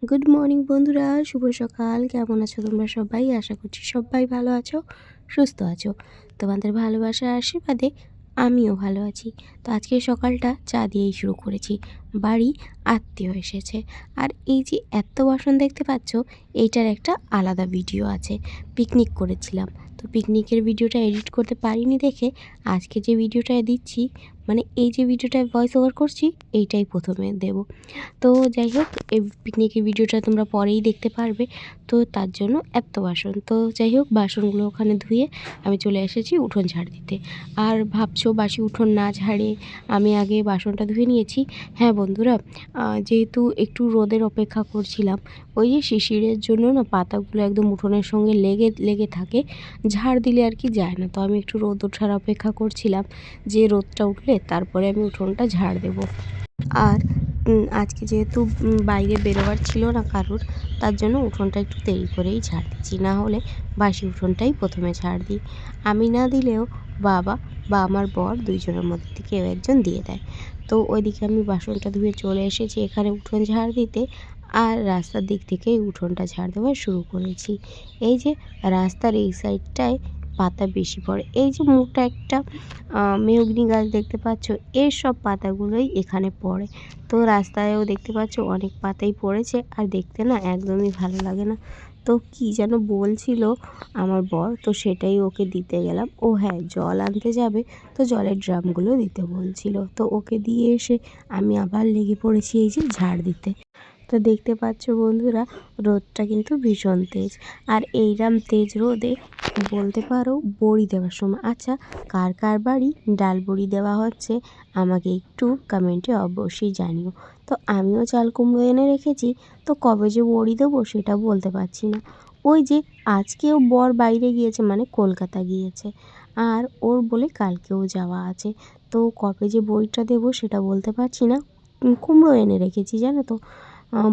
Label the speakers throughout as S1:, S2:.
S1: Good morning বন্ধুরা, শুভ সকাল। কেমন আছো তোমরা সবাই? আশা করছি সবাই ভালো আছো, সুস্থ আছো। তোমাদের ভালোবাসার আশীর্বাদে আমিও ভালো আছি। তো আজকে সকালটা চা দিয়েই শুরু করেছি। বাড়ি আত্মীয় এসেছে। আর এই যে এত বাসন দেখতে পাচ্ছ, এইটার একটা আলাদা ভিডিও আছে। পিকনিক করেছিলাম। তো পিকনিকের ভিডিওটা এডিট করতে পারিনি দেখে আজকে যে ভিডিওটা দিচ্ছি, মানে এই যে ভিডিওটায় ভয়েস ওভার করছি, এইটাই প্রথমে দেব। তো যাই হোক, এই পিকনিকের ভিডিওটা তোমরা পরেই দেখতে পারবে। তো তার জন্য এত বাসন। তো যাই হোক, বাসনগুলো ওখানে ধুয়ে আমি চলে এসেছি উঠোন ঝাড় দিতে। আর ভাবছো বাসি উঠোন না ঝাড়ে আমি আগে বাসনটা ধুয়ে নিয়েছি। হ্যাঁ বন্ধুরা, যেহেতু একটু রোদের অপেক্ষা করছিলাম, ওই যে শিশিরের জন্য না পাতাগুলো একদম উঠোনের সঙ্গে লেগে লেগে থাকে, ঝাড় দিলে আর কি যায় না। তো আমি একটু রোদ ওঠার অপেক্ষা করছিলাম যে রোদটা উঠলে তারপরে আমি উঠোনটা ঝাড় দেবো। আর আজকে যেহেতু বাইরে বেরোবার ছিল না কারোর, তার জন্য উঠোনটা একটু দেরি করেই ঝাড় দিচ্ছি। না হলে বাসি উঠোনটাই প্রথমে ঝাড় দিই। আমি না দিলেও বাবা বা আমার বর দুইজনের মধ্যে থেকে কেউ একজন দিয়ে দেয়। তো ওইদিকে আমি বাসনটা ধুয়ে চলে এসেছি এখানে উঠোন ঝাড় দিতে। আর রাস্তার দিক থেকেই উঠোনটা ঝাড় দেওয়া শুরু করেছি। এই যে রাস্তার এই সাইডটায় পাতা বেশি পড়ে। এই যে মোটা একটা মেহগনি গাছ দেখতে পাচ্ছ, এর সব পাতাগুলোই এখানে পড়ে। তো রাস্তায়ও দেখতে পাচ্ছ অনেক পাতাই পড়েছে, আর দেখতে না একদমই ভালো লাগে না। তো কী যেন বলছিল আমার বর, তো সেটাই ওকে দিতে গেলাম। ও হ্যাঁ, জল আনতে যাবে, তো জলের ড্রামগুলো দিতে বলছিল। তো ওকে দিয়ে এসে আমি আবার লেগে পড়েছি এই যে ঝাড় দিতে। তো দেখতে পাচ্ছ বন্ধুরা, রোদটা কিন্তু ভীষণ তেজ। আর এইরকম তেজ রোদে বলতে পারো বড়ি দেওয়ার সময়, আচ্ছা কার কার বাড়ি ডাল বড়ি দেওয়া হচ্ছে আমাকে একটু কমেন্টে অবশ্যই জানিও। তো আমিও চাল কুমড়ো এনে রেখেছি, তো কবে যে বড়ি দেবো সেটা বলতে পারছি না। ওই যে আজকেও বর বাইরে গিয়েছে, মানে কলকাতা গিয়েছে, আর ওর বলে কালকেও যাওয়া আছে। তো কবে যে বড়িটা দেবো সেটা বলতে পারছি না। কুমড়ো এনে রেখেছি জানো তো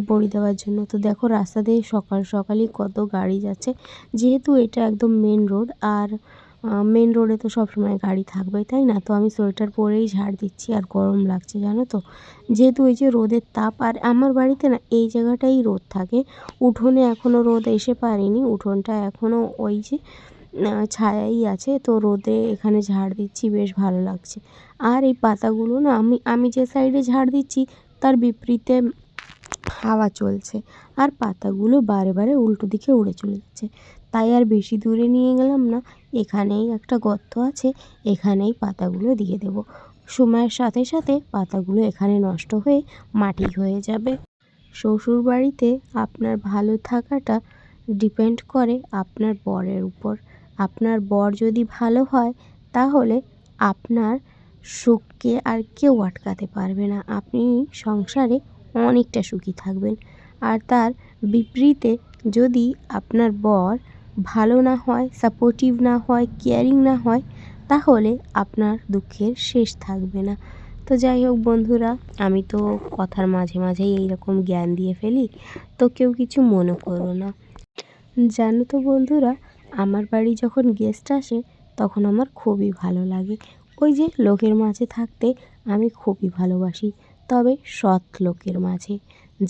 S1: বড়ি দেওয়ার জন্য। তো দেখো রাস্তা দিয়ে সকাল সকালই কত গাড়ি যাচ্ছে, যেহেতু এটা একদম মেন রোড। আর মেন রোডে তো সবসময় গাড়ি থাকবেই, তাই না? তো আমি সোয়েটার পরেই ঝাড় দিচ্ছি, আর গরম লাগছে জানো তো, যেহেতু এই যে রোদের তাপ। আর আমার বাড়িতে না এই জায়গাটাই রোদ থাকে, উঠোনে এখনও রোদ এসে পারেনি। উঠোনটা এখনও ওই যে ছায়াই আছে। তো রোদে এখানে ঝাড় দিচ্ছি, বেশ ভালো লাগছে। আর এই পাতাগুলো না আমি আমি যে সাইডে ঝাড় দিচ্ছি তার বিপরীতে হাওয়া চলছে, আর পাতাগুলো বারে বারে উল্টো দিকে উড়ে চলে যাচ্ছে। তাই আর বেশি দূরে নিয়ে গেলাম না, এখানেই একটা গর্ত আছে, এখানেই পাতাগুলো দিয়ে দেবো। সময়ের সাথে সাথে পাতাগুলো এখানে নষ্ট হয়ে মাটি হয়ে যাবে। শ্বশুর বাড়িতে আপনার ভালো থাকাটা ডিপেন্ড করে আপনার বরের উপর। আপনার বর যদি ভালো হয়, তাহলে আপনার সুখকে আর কেউ আটকাতে পারবে না। আপনি সংসারে অনেকটা সুখী থাকবেন। আর তার বিপরীতে যদি আপনার বর ভালো না হয়, সাপোর্টিভ না হয়, কেয়ারিং না হয়, তাহলে আপনার দুঃখের শেষ থাকবে না। তো যাই হোক বন্ধুরা, আমি তো কথার মাঝে মাঝেই এইরকম জ্ঞান দিয়ে ফেলি, তো কেউ কিছু মনে করো না। জানো তো বন্ধুরা, আমার বাড়ি যখন গেস্ট আসে তখন আমার খুবই ভালো লাগে। ওই যে লোকের মাঝে থাকতে আমি খুবই ভালোবাসি, তবে সৎ লোকের মাঝে।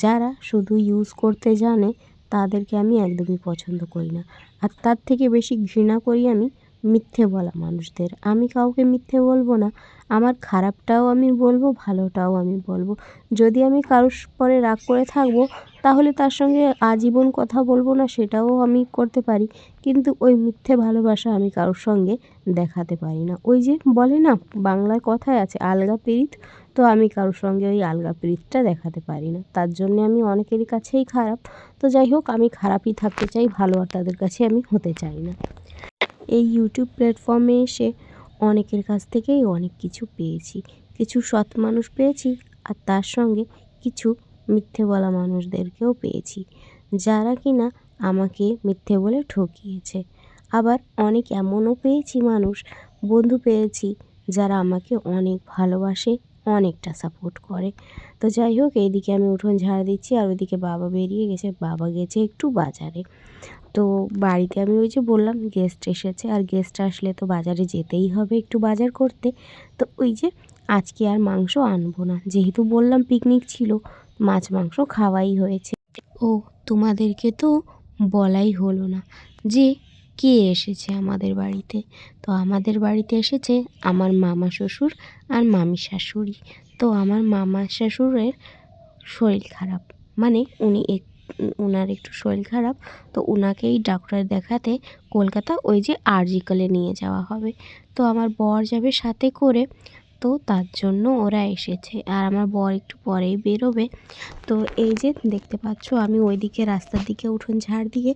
S1: যারা শুধু ইউজ করতে জানে তাদেরকে আমি একদমই পছন্দ করি না। আর তার থেকে বেশি ঘৃণা করি আমি মিথ্যে বলা মানুষদের। আমি কাউকে মিথ্যে বলবো না, আমার খারাপটাও আমি বলবো, ভালোটাও আমি বলবো। যদি আমি কারোর পরে রাগ করে থাকবো, তাহলে তার সঙ্গে আজীবন কথা বলবো না, সেটাও আমি করতে পারি। কিন্তু ওই মিথ্যে ভালোবাসা আমি কারোর সঙ্গে দেখাতে পারি না। ওই যে বলে না, বাংলার কথায় আছে আলগা পিরিত, তো আমি কারোর সঙ্গে ওই আলগা পিরিতটা দেখাতে পারি না। তার জন্যে আমি অনেকেরই কাছেই খারাপ। তো যাই হোক, আমি খারাপই থাকতে চাই, ভালো আর তাদের কাছে আমি হতে চাই না। এই ইউটিউব প্ল্যাটফর্মে এসে অনেকের কাছ থেকেই অনেক কিছু পেয়েছি। কিছু সৎ মানুষ পেয়েছি, আর তার সঙ্গে কিছু মিথ্যে বলা মানুষদেরকেও পেয়েছি, যারা কিনা আমাকে মিথ্যে বলে ঠকিয়েছে। আবার অনেক এমনও পেয়েছি মানুষ, বন্ধু পেয়েছি, যারা আমাকে অনেক ভালোবাসে, অনেকটা সাপোর্ট করে। তো যাই হোক, এইদিকে আমি উঠোন ঝাড় দিচ্ছি, আর ওইদিকে বাবা বেরিয়ে গেছে, বাবা গেছে একটু বাজারে। তো বাড়িতে আমি ওই যে বললাম গেস্ট এসেছে, আর গেস্ট আসলে তো বাজারে যেতেই হবে একটু বাজার করতে। তো ওই যে আজকে আর মাংস আনবো না, যেহেতু বললাম পিকনিক ছিল, মাছ মাংস খাওয়াই হয়েছে। ও তোমাদেরকে তো বলাই হলো না যে কে এসেছে আমাদের বাড়িতে। তো আমাদের বাড়িতে এসেছে আমার মামা শ্বশুর আর মামি শাশুড়ি। তো আমার মামা শাশুড়ের শরীর খারাপ, মানে ওনার একটু শরীর খারাপ, তো ওনাকেই ডাক্তার দেখাতে কলকাতা ওই যে আরজিকলে নিয়ে যাওয়া হবে। তো আমার বর যাবে সাথে করে, তো তার জন্য ওরা এসেছে। আর আমার বর একটু পরেই বেরোবে। তো এই যে দেখতে পাচ্ছ আমি ওইদিকে রাস্তার দিকে উঠোন ঝাড় দিয়ে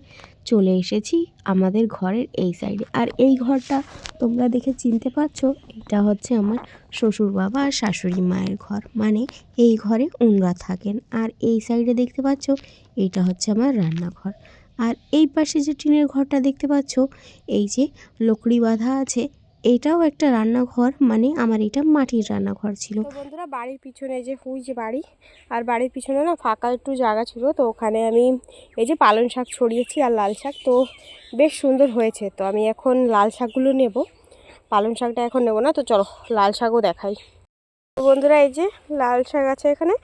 S1: চলে এসেছি আমাদের ঘরের এই সাইডে। আর এই ঘরটা তোমরা দেখে চিনতে পারছো, এটা হচ্ছে আমার শ্বশুর বাবা আর শাশুড়ি মায়ের ঘর, মানে এই ঘরে ওনরা থাকেন। আর এই সাইডে দেখতে পাচ্ছ এইটা হচ্ছে আমার রান্নাঘর। আর এই পাশে যে টিনের ঘরটা দেখতে পাচ্ছ, এই যে লকড়ি বাঁধা আছে, এটাও একটা রান্নাঘর, মানে আমার এটা মাটির রান্নাঘর ছিল।
S2: তো বন্ধুরা, বাড়ির পিছনে যে যে বাড়ি, আর বাড়ির পিছনে না ফাঁকা একটু জায়গা ছিল, তো ওখানে আমি এই যে পালং শাক ছড়িয়েছি আর লাল শাক, তো বেশ সুন্দর হয়েছে। তো আমি এখন লাল শাকগুলো নেব, পালং শাকটা এখন নেব না। তো চলো লাল শাকও দেখাই। তো বন্ধুরা, এই যে লাল শাক আছে এখানে,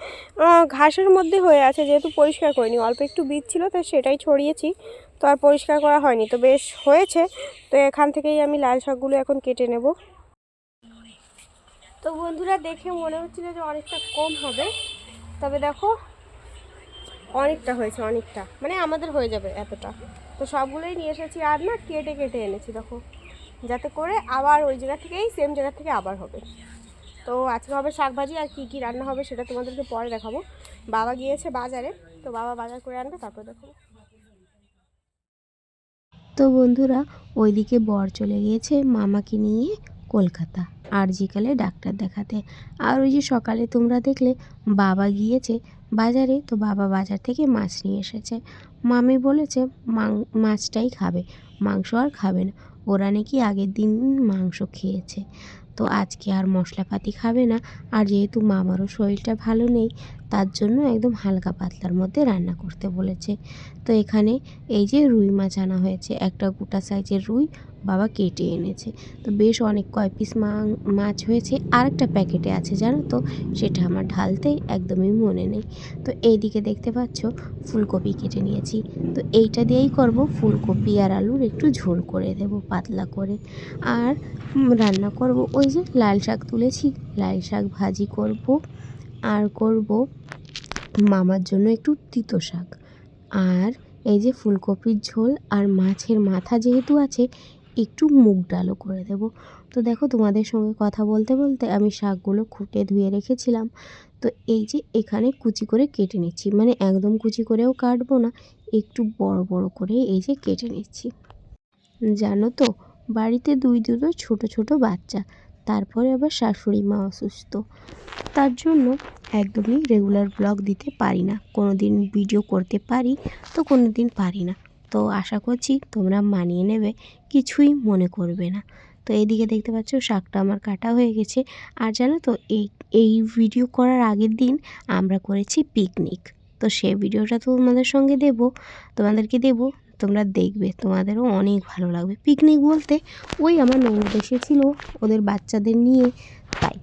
S2: ঘাসের মধ্যে হয়ে আছে, যেহেতু পরিষ্কার করিনি, অল্প একটু বীজ ছিল তো সেটাই ছড়িয়েছি, তো আর পরিষ্কার করা হয়নি, তো বেশ হয়েছে। তো এখান থেকেই আমি লাল শাকগুলো এখন কেটে নেব। তো বন্ধুরা, দেখে মনে হচ্ছিল যে অনেকটা কম হবে, তবে দেখো অনেকটা হয়েছে, অনেকটা, মানে আমাদের হয়ে যাবে এতটা। তো সবগুলোই নিয়ে এসেছি, আর না কেটে কেটে এনেছি দেখো, যাতে করে আবার ওই জায়গা থেকেই সেম জায়গা থেকে আবার হবে। তো আজকে হবে শাকভাজি, আর কি কি রান্না হবে সেটা তোমাদেরকে পরে দেখাবো। বাবা গিয়েছে বাজারে, তো বাবা বাজার করে আনবে, তারপর দেখাবো।
S1: তো বন্ধুরা, ওইদিকে বর চলে গিয়েছে মামাকে নিয়ে কলকাতা আরজিকলে ডাক্তার দেখাতে। আর ওই যে সকালে তোমরা দেখলে বাবা গিয়েছে বাজারে, তো বাবা বাজার থেকে মাছ নিয়ে এসেছে। মামি বলেছে মাছটাই খাবে, মাংস আর খাবে না। ওরা নাকি আগের দিন মাংস খেয়েছে, তো আজকে আর মশলাপাতি খাবে না। আর যেহেতু মামারও শরীরটা ভালো নেই, তার জন্য একদম হালকা পাতলার মধ্যে রান্না করতে বলেছে। তো এখানে এই যে রুই মাছ আনা হয়েছে, একটা গোটা সাইজের রুই বাবা কেটে এনেছে। তো বেশ অনেক কয় পিস মাছ হয়েছে। আর একটা প্যাকেটে আছে জানো তো, সেটা আমার ঢালতে একদমই মনে নেই। তো এইদিকে দেখতে পাচ্ছ ফুলকপি কেটে নিয়েছি, তো এইটা দিয়েই করব, ফুলকপি আর আলুর একটু ঝোল করে দেব পাতলা করে। আর রান্না করব ওই যে লাল শাক তুলেছি, লাল শাক ভাজি করব। আর করব মামার জন্য একটু তিতো শাক। আর এই যে ফুলকপির ঝোল আর মাছের মাথা যেহেতু আছে, একটু মুগ ডালও করে দেব। তো দেখো তোমাদের সঙ্গে কথা বলতে বলতে আমি শাকগুলো খুঁটে ধুয়ে রেখেছিলাম। তো এই যে এখানে কুচি করে কেটে নিচ্ছি, মানে একদম কুচি করেও কাটবো না, একটু বড় বড় করে এই যে কেটে নিচ্ছি। জানো তো, বাড়িতে দুটো ছোট ছোট বাচ্চা, তারপরে আবার শাশুড়ি মা অসুস্থ, তার জন্য একদমই রেগুলার ব্লগ দিতে পারি না। কোনো দিন ভিডিও করতে পারি, তো কোনো দিন পারি না। তো আশা করছি তোমরা মানিয়ে নেবে, কিছুই মনে করবে না। তো এইদিকে দেখতে পাচ্ছ শাকটা আমার কাটা হয়ে গেছে। আর জানো তো, এই ভিডিও করার আগের দিন আমরা করেছি পিকনিক, তো সেই ভিডিওটা তোমাদেরকে দেবো, তোমরা দেখবে, তোমাদেরও অনেক ভালো লাগবে। পিকনিক বলতে ওই আমার ননদ এসেছিল ওদের বাচ্চাদের নিয়ে, তাই।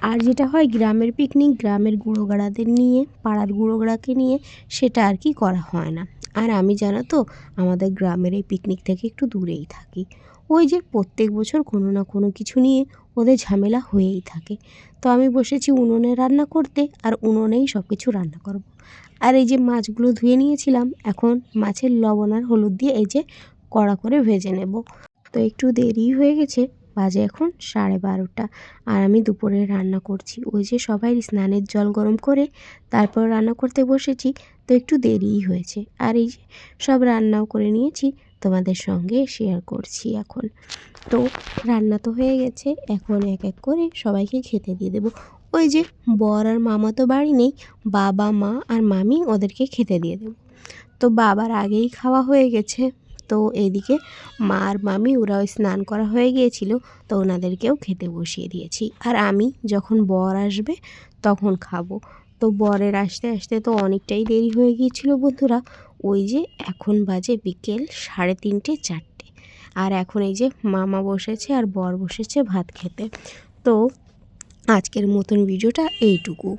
S1: আর যেটা হয় গ্রামের পিকনিক, গ্রামের গুঁড়োগাড়াদের নিয়ে, পাড়ার গুঁড়োগাড়াকে নিয়ে, সেটা আর কি করা হয় না। আর আমি জানো তো, আমাদের গ্রামের এই পিকনিক থেকে একটু দূরেই থাকি। ওই যে প্রত্যেক বছর কোনো না কোনো কিছু নিয়ে ওদের ঝামেলা হয়েই থাকে। তো আমি বসেছি উনুনে রান্না করতে, আর উনুনেই সব কিছু রান্না করব। আর এই যে মাছগুলো ধুয়ে নিয়েছিলাম, এখন মাছের লবণ আর হলুদ দিয়ে এই যে কড়া করে ভেজে নেব। তো একটু দেরি হয়ে গেছে, বাজে এখন 12:30। আর আমি দুপুরে রান্না করছি, ওই যে সবাই স্নানের জল গরম করে তারপর রান্না করতে বসেছি, তো একটু দেরিই হয়েছে। আর এই যে সব রান্নাও করে নিয়েছি, তোমাদের সঙ্গে শেয়ার করছি এখন। তো রান্না তো হয়ে গেছে, এখন এক এক করে সবাইকে খেতে দিয়ে দেবো। ওই যে বর আর মামা তো বাড়ি নেই, বাবা মা আর মামি ওদেরকে খেতে দিয়ে দেবো। তো বাবার আগেই খাওয়া হয়ে গেছে। তো এইদিকে মা আর মামি ওরা ওই স্নান করা হয়ে গিয়েছিল, তো ওনাদেরকেও খেতে বসিয়ে দিয়েছি। আর আমি যখন বর আসবে তখন খাবো। তো বরের আসতে আসতে তো অনেকটাই দেরি হয়ে গিয়েছিল বন্ধুরা। ওই যে এখন বাজে বিকেল 3:30 4টে। আর এখন এই যে মামা বসেছে আর বর বসেছে ভাত খেতে। তো আজকের মতন ভিডিওটা এইটুকু।